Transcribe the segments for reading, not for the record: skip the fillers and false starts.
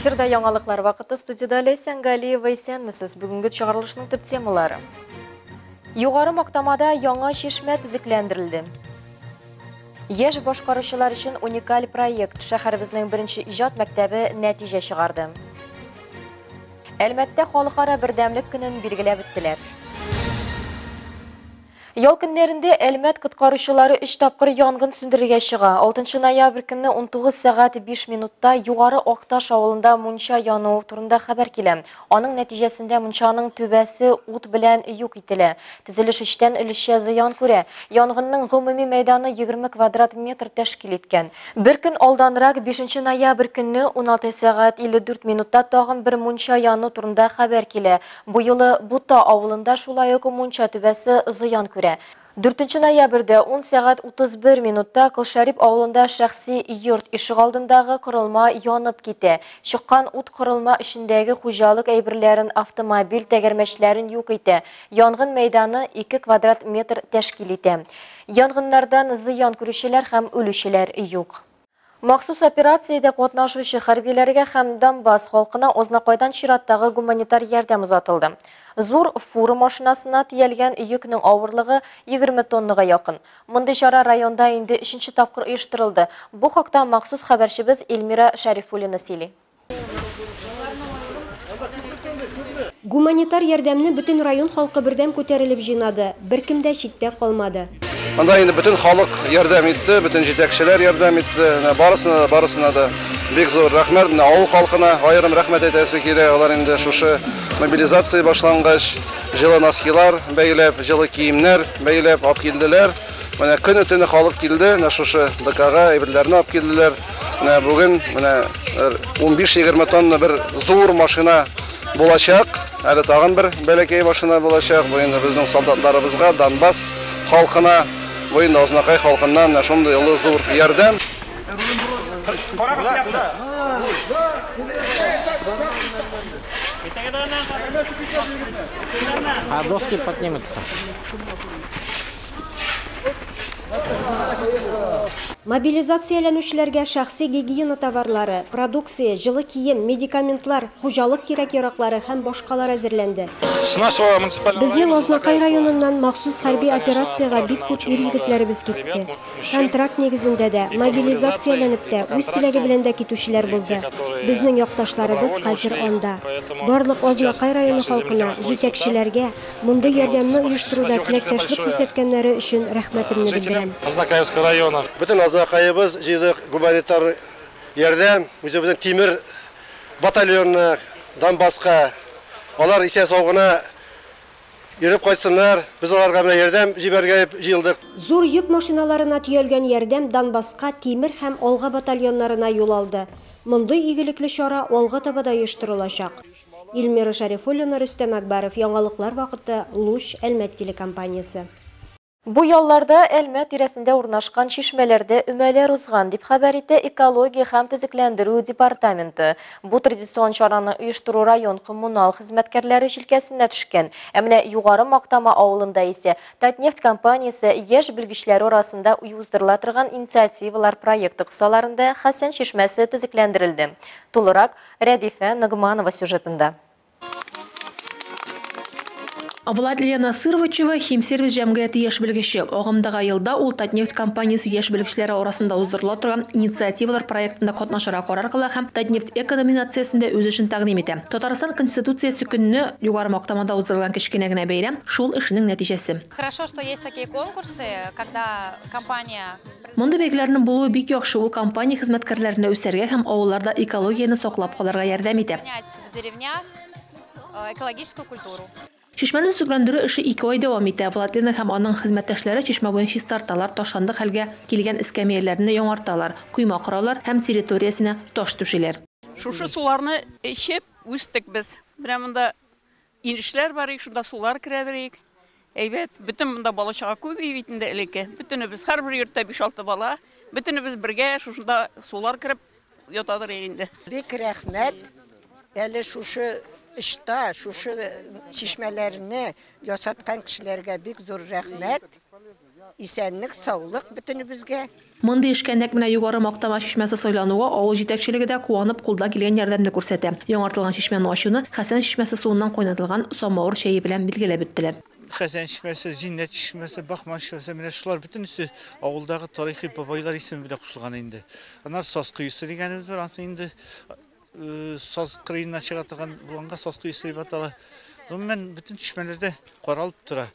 Эфирда яңалыклар вакыты, студияда Ләйсән Галиева исәнмесез. Бүгенге чыгарылышның төп темалары. Югары мактамада яңа чишмә төзекләндерелде. Яшь башкаручылар өчен уникаль проект шәһәребезнең беренче иҗат мәктәбе нәтиҗә чыгарды. Әлмәттә халыкара бердәмлек көнен билгеләп үттеләр. Ял көннәрендә Әлмәт коткаручылары 3 тапкыр янгын сүндерергә чыга. 6 ноябрь көнне 19 сәгать 5 минутта Югары Акташ авылында мунча яну турында хәбәр килә. Аның нәтиҗәсендә мунчаның түбәсе ут белән юк ителә. Төзелеш эштән өлешчә зыян күрә. Янгынның гомуми мәйданы 20 квадрат метр тәшкил иткән. Бер көн алданрак 5 ноябрь көнне 16 сәгать 54 минутта тагын бер мунча яну турында хәбәр килә. Бу юлы Бута авылында шулай ук мунча түбәсе зыян күрә. 4 ноябрьдә 10 сәгать 31 минутта Кылшариф авылында шәхси йорт ишек алдындагы корылма янып китә. Чыккан ут корылма эчендәге хуҗалык әйберләрен, автомобиль тәгәрмәчләрен юк итә. Янгын мәйданы 2 квадрат метр тәшкил итә. Янгыннардан зыян күрүчеләр һәм үлүчеләр юк. Махсус операциядә катнашучы хәрбиләргә һәм Донбасс халкына Ознакайдан чираттагы гуманитар ярдәм узатылды. Зур фура машинасына тиелгән йөкнең авырлыгы 20 тоннага якын. Мондый чара районда инде 3-нче тапкыр оештырылды. Бу хакта махсус хәбәрчебез Эльмира Шәрифуллина сөйли. Гуманитар ярдәмне бөтен район халкы бердәм күтәрелеп җыйнады. Беркем дә читтә калмады. Анда инде бөтен халык ярдәм итте, бөтен җитәкчеләр ярдәм итте. Барысына да бик зур рәхмәт. Менә авыл халкына аерым рәхмәт әйтәсе килә. Алар инде шушы мобилизация башлангач, җылы носкилар бәйләп, җылы киемнәр бәйләп алып килделәр. Менә көне-төне халык килде, менә шушы ДКга әйберләрне алып килделәр. Менә бүген менә 15-20 тонна бер зур машина булачак. Әле тагын бер бәләкәй машина булачак. Бу инде безнең солдатларыбызга, Донбасс халкына, бу инде Ознакай халкыннан шундый улы зур ярдәм. А доски поднимутся. Мобилизацияләнүчеләргә шәхси гигиена товарлары, продукция, җылы кием, медикаментлар, хуҗалык кирәк-яраклары һәм башкалар әзерләнде. Безнең Ознакай районыннан махсус хәрби операциягә бик күп ир-егетләребез китте. Контракт нигезендә дә, мобилизацияләнеп тә, үз теләге белән дә китүчеләр булды. Безнең якташларыбыз хәзер анда. Барлык Ознакай районы халкына, җитәкчеләргә мондый ярдәмне оештыруда теләктәшлек күрсәткәннәре өчен рәхмәтемне белдерәм. Бөтен Ознакайыбыз җыйдык гуманитар ярдәм, үзебезнең тимер батальонны Донбасска. Алар исә-сау гына йөреп кайтсыннар. Без аларга менә ярдәм җибәргә җыелдык. Зур йөк машиналарына төялгән ярдәм Донбасска тимер һәм Алга батальоннарына юл алды. Мондый игелекле чара алга таба да оештырылачак. Эльмира Шәрифуллина, Рөстәм Әкбәров, яңалыклар вакыты, Луч, Әлмәт телекомпаниясе. Бу ялларда Әлмәт тирәсендә урнашкан чишмәләрдә өмәләр узган, дип хәбәр итә экология һәм төзекләндерү департаменты. Бу традицион чараны оештыру район коммунал хезмәткәрләре җилкәсенә төшкән. Ә менә Югары Мактама авылында исә Татнефть компаниясе яшь белгечләр арасында уздырыла торган инициативалар проекты кысаларында Хәсән чишмәсе төзекләндерелде. Тулырак Рәдифә Нагманова сюжетында. Владлия Насыровичева химсервис җәмгыяте яшь белгече. Агымдагы елда ул Татнефть компаниясе яшь белгечләре арасында уздырыла торган инициативалар проектында катнашырга карар кыла һәм Татнефть экономинациясендә үз эшен тәкъдим итә. Татарстан Конституциясе көнне Югары Мактамада уздырылган кечкенә генә бәйрәм шул эшенең нәтиҗәсе. Хорошо, что есть такие конкурсы, когда компания... Мондый бәйгеләрнең булуы бик яхшы, ул компания хезмәткәрләренә үсәргә һәм авылларда экологияны саклап калырга ярдәм итә. В деревнях экологическую культуру. Чишмәне төзекләндерү эше 2 ай дәвам итә. Владлена һәм аның хезмәттәшләре чишмә буен чистарталар, ташландык хәлгә килгән эскәмияләрне яңарталар, койма коралар һәм территориясенә таш түшиләр. Шушы суларны эчеп үстек без. Менә монда инешләр бар, шунда сулар керәбез. Әйбәт, бөтен монда бала-чага күп бит инде элекке. Бөтенебез һәрбер йортта 5-6 бала, бөтенебез бергә шушында сулар кереп ятадыр инде. Бик рәхмәт. Әле шушы эштә, шушы чишмәләрне ясаткан кешеләргә бик зур рәхмәт. исәнлек, саулык бөтенебезгә. Монды эшкәнлек менә югары мактама чишмәсе сайлануга авыл җитәкчелеге дә куанып кулда килгән ярдәмне күрсәтә. Яңартылган чишмәне ачуны Хәсән чишмәсе суыннан кайнатылган самавыр чәе белән билгеләп беттеләр. Хәсән чишмәсе, Зиннәт чишмәсе, Бахман чишмәсе, менә шулар бөтенесе авылдагы тарихи бабайлар исеме белән кушылган инде. Аннар саз кыйсы дигәнебез бар, ансы инде саз кырыена чыга торган булганга саз кыйсы дип атала. Гомумән бөтен чишмәләрдә каралып тора.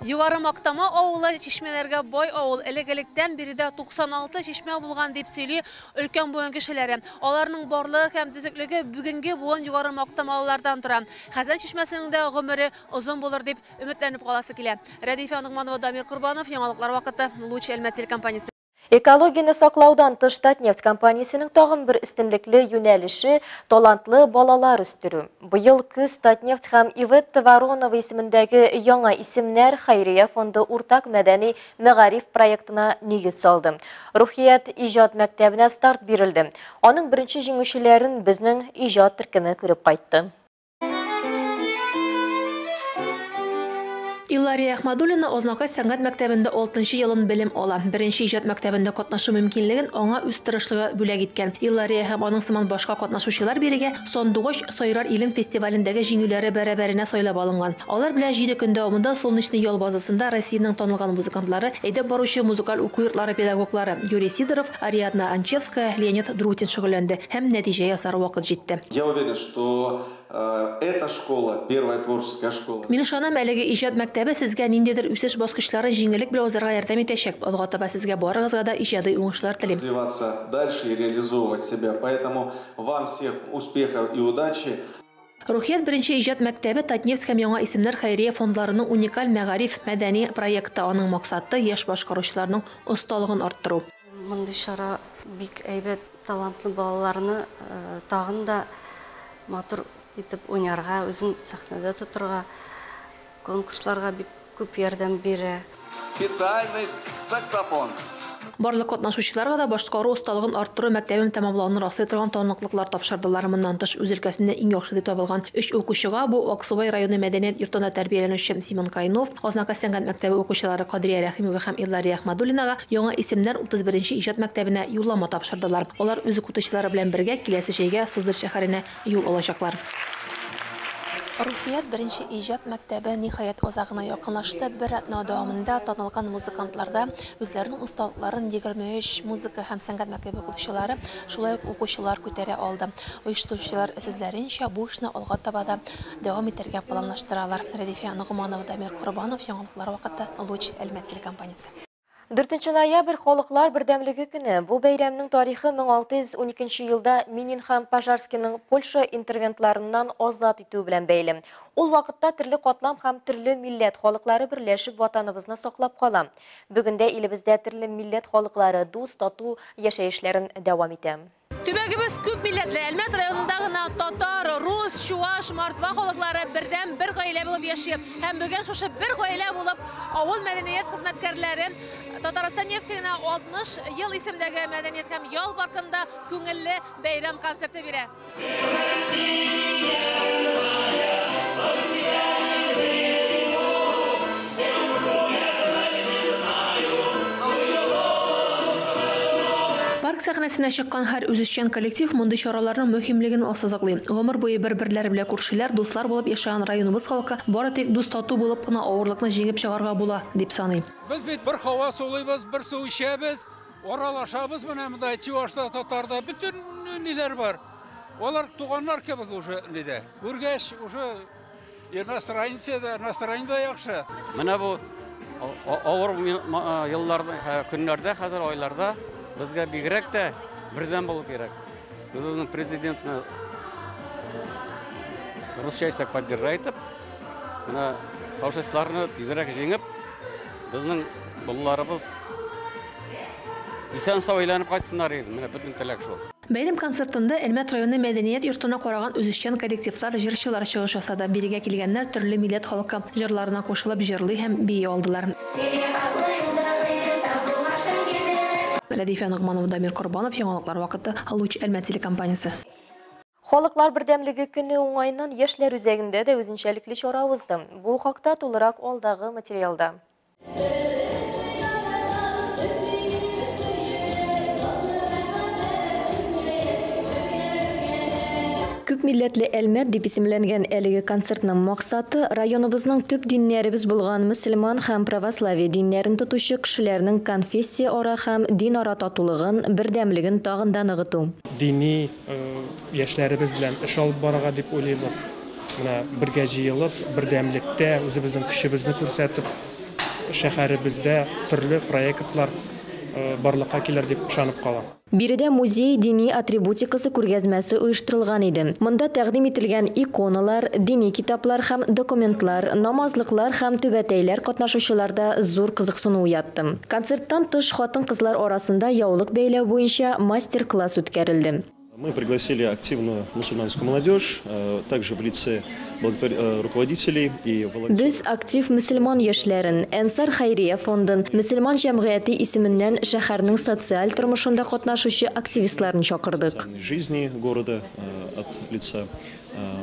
Югары мактама авылы чишмәләргә бай авыл. Элек-электән биредә 96 чишмә булган дип сөйли өлкән буын кешеләре. Аларның барлыгы һәм төзеклеге бүгенге буын югары мактамалардан тора. Хәзән чишмәсенең дә гомере озын булыр дип өметләнеп каласы килә. Рәдифә Нугманова, Дамир Курбанов, Яңалыклар вакыты, Луч Әлмәт телекомпаниясе. Экологияны саклаудан тыш Татнефть компаниясенең тагын бер истенлекле юнәлеше талантлы балалар үстерү. Быел көз Татнефть һәм Иветта Воронова исемендәге яңа исемнәр Хәйрия фонды уртак мәдәни мәгариф проектына нигез салды. Рухият иҗат мәктәбенә старт бирелде. Аның беренче җиңүчеләрен безнең иҗат төркеме күреп кайтты. Иллария Ахмадуллина Ознакай сәнгать мәктәбендә 6-нчы елын белем ала. Беренче иҗат мәктәбендә катнашу мөмкинлеген аңа үз тырышлыгы бүләк иткән. Иллария һәм аның сыман башка катнашучылар бирегә Сандугач Сайрар илем фестивалендәге җиңүләре бәрабәренә сайлап алынган. Алар белән 7 көн дәвамында Солнечный ял базасында Россиянең танылган музыкантлары, әйдәп баручы музыкаль уку йортлары педагоглары Юрий Сидоров, Ариадна Анчевская, Леонид Друтин шөгыльләнде һәм нәтиҗә ясар вакыт җитте. Я уверен, что эта школа, первая творческая школа. Мин ышанам, әлеге иҗат мәктәбе сезгә ниндидер үсеш баскычларын җиңеллек белән узарга ярдәм итәчәк. Алга таба сезгә барыгызга да иҗади уңышлар телим. Развиваться дальше и реализовывать себя. Поэтому вам всех успехов и удачи. Рухият беренче иҗат мәктәбе Татнефть һәм яңа исемнәр Хәйрия фондларының уникаль мәгариф мәдәни проекты. Аның максаты яшь башкаручыларның осталыгын арттыру. Мондый шара бик әйбәт талантлы балаларны тагын да матур итеп уйнарга, үзен сәхнәдә тоторга, конкурсларга бик күп ярдәм бирә. Специальность саксофон. Барлык катнашучыларга да башкару осталыгын арттыру мәктәбен тәмамлауны раслый торган таныклыклар тапшырдылар. Моннан тыш үз өлкәсендә иң яхшы дип табылган 3 укучыга бу Аксубай районы мәдәният йортында тәрбияләнүче Симон Крайнов, Ознакай сәнгать мәктәбе укучылары Кадрия Рәхимова һәм Иллария Ахмадуллинага яңа исемнәр 31-нче иҗат мәктәбенә юллама тапшырдылар. Алар үз укытучылары белән бергә киләсе җәйгә Суздаль шәһәренә юл алачаклар. Рухият беренче иҗат мәктәбе ниһаять озагына якынлашты. Бер атна дәвамында танылган музыкантларда үзләренең осталыкларын 23 музыка һәм сәнгать мәктәбе укучылары, шулай ук укучылар күтәрә алды. Оештыручылар сүзләренчә бу эшне алга таба да дәвам итәргә планлаштыралар. Рәдифә Нугманова, Дамир Курбанов, Яңалыклар вакыты, Луч Әлмәт телекомпаниясе. 4 ноябрь Халыклар бердәмлеге көне. Бу бәйрәмнең тарихы 1612 елда Минин һәм Пожарскийның Польша интервентларыннан азат итү белән бәйле. Ул вакытта төрле катлам һәм төрле милләт халыклары берләшеп ватаныбызны саклап кала. Бүгендә илебездә төрле милләт халыклары дус, тату яшәешләрен дәвам итә. Төбәгебез күп милләтле. Әлмәт районында гына татар, рус, чуаш, мартва халыклары бердәм бер гаилә булып яши. Һәм бүген шушы бер гаилә булып авыл мәдәният хезмәткәрләре Татарстан нефтенә 60 ел исемдәге мәдәният һәм ял паркында күңелле бәйрәм концерты бирә. Парк сәхнәсенә чыккан һәр үзешчән коллектив мондый чараларның мөһимлеген ассызыклый. Гомер буе бер-берләре белән күршеләр, дуслар булып яшәгән районыбыз халкы бары тик дус тату булып кына авырлыкны җиңеп чыгарга була дип саный. Без бит бер һава сулыйбыз, бер су ичәбез, аралашабыз менә монда Чувашта, Татарда бүтән ниләр бар. Алар туганнар кебек уже нидә. Күргәч уже настроение яхшы. Менә бу авыр елларда, көннәрдә, хәзер айларда безгә бигрәк тә бердәм булып кирәк. Безнең президентны русча поддержать итеп, менә фашистларны тизрәк җиңеп, безнең булларыбыз исән сау әйләнеп кайтсыннар иде. Менә бөтен теләк шул. Бәйрәм концертында Әлмәт районы мәдәният йортына караган үзешчән коллективлар, җырчылар чыгыш ясады. Бирегә килгәннәр төрле милләт халкы җырларына кушылып җырлый һәм бии алдылар. Рәдифә Нугманова, Дамир Курбанов, Яңалыклар вакыты, Луч Әлмәт телекомпаниясе. Халыклар бердәмлеге көне уңайнан яшьләр үзәгендә дә үзенчәлекле чара узды. Бу хакта тулырак алдагы материалда. Күп милләтле әлмәт дип исемләнгән әлеге концертның максаты районыбызның төп диннәребез булган мөселман һәм православие диннәрен тотучы кешеләрнең конфессия ара һәм дин ара татулыгын, бердәмлеген тагын да ныгыту. Дини яшьләребез белән эш алып барырга дип уйлыйбыз. Менә бергә җыелып, бердәмлектә үзебезнең көчебезне күрсәтеп, шәһәребездә төрле проектлар барлыкка килер дип ышанып калам. Биредә музей дини атрибутикасы күргәзмәсе оештырылган иде. Монда тәкъдим ителгән иконалар, дини китаплар һәм документлар, намазлыклар һәм түбәтәйләр катнашучыларда зур кызыксыну уятты. Концерттан тыш хатын-кызлар арасында яулык бәйләү буенча мастер-класс үткәрелде. Мы пригласили активную мусульманскую молодежь, также в лице руководителей и волонтеров. Без актив мөселман яшьләрен, Әнсар Хәйрия фондын, мөселман җәмгыяте исеменнән шәһәрнең социаль тормышында катнашучы активистларын чакырдык. Жизни города от лица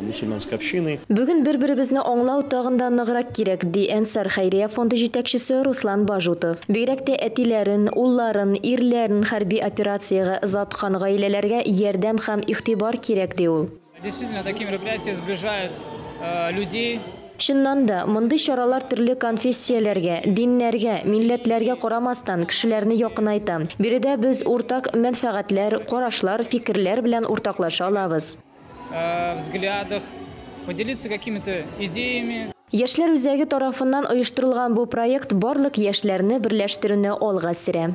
мусульманской общины. Бүген бер-беребезне аңлау тагын да ныграк кирәк, ди Әнсар Хәйрия фонды җитәкчесе Руслан Бажутов. Бигрәк тә әтиләрен, улларын, ирләрен хәрби операциягә озаткан гаиләләргә ярдәм һәм игътибар кирәк, ди ул. Действительно, такие мероприятия сближают людей. Чыннан да, мондый чаралар төрле конфессияләргә, диннәргә, милләтләргә карамастан кешеләрне якынайта. Биредә без уртак мәнфәгатьләр, карашлар, фикерләр белән уртаклаша алабыз. Взглядах, поделиться какими-то идеями. Яшьләр үзәге тарафыннан оештырылган бу проект барлык яшьләрне берләштерүне алга сөрә.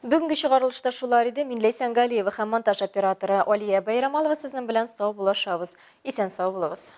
Бүгінгі шығарылышта шулар иде. Мин Ләйсән Галиева һәм монтаж операторы Алия Байрамалова сезнең белән сау булышабыз. Исән сау булыгыз.